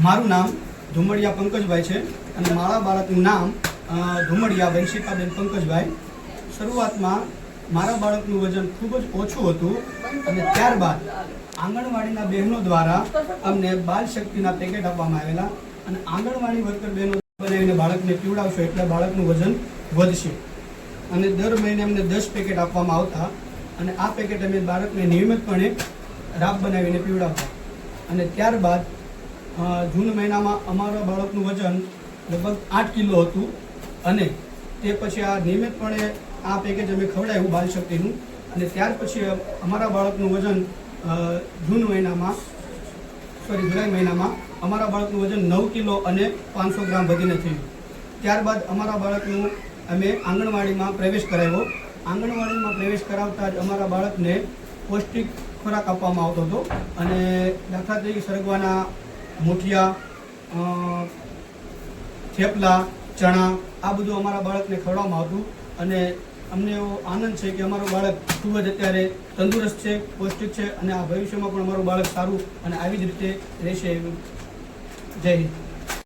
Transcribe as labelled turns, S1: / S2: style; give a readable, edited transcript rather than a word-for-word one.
S1: મારું નામ ધુમડિયા પંકજભાઈ છે અને મારા બાળકનું નામ ધુમડિયા વંશિકાબેન પંકજભાઈ. શરૂઆતમાં મારા બાળકનું વજન ખૂબ જ ઓછું હતું અને ત્યારબાદ આંગણવાડીના બહેનો દ્વારા અમને બાલ શક્તિના પેકેટ આપવામાં આવેલા અને આંગણવાડી વર્કર બહેનો બનાવીને બાળકને પીવડાવશો એટલે બાળકનું વજન વધશે અને દર મહિને અમને 10 પેકેટ આપવામાં આવતા અને આ પેકેટ અમે બાળકને નિયમિતપણે રાબ બનાવીને પીવડાવતા અને ત્યારબાદ જૂન મહિનામાં અમારા બાળકનું વજન લગભગ 8 કિલો હતું અને તે પછી આ નિયમિતપણે આ પેકેજ અમે ખવડાવ્યું બાલ શક્તિનું અને ત્યાર પછી અમારા બાળકનું વજન જુલાઈ મહિનામાં અમારા બાળકનું વજન 9 કિલો અને 500 ગ્રામ વધીને થયું. ત્યારબાદ અમારા બાળકનું અમે આંગણવાડીમાં પ્રવેશ કરાવ્યો. આંગણવાડીમાં પ્રવેશ કરાવતા જ અમારા બાળકને પૌષ્ટિક ખોરાક આપવામાં આવતો હતો અને દાખલા તરીકે સરગવાના મુઠિયા, થેપલા, ચણા આ બધું અમારા બાળકને ખવડાવવામાં આવતું અને અમને એવો આનંદ છે કે અમારું બાળક ખૂબ જ અત્યારે તંદુરસ્ત છે, પૌષ્ટિક છે અને આ ભવિષ્યમાં પણ અમારું બાળક સારું અને આવી જ રીતે રહેશે. જય હિન્દ.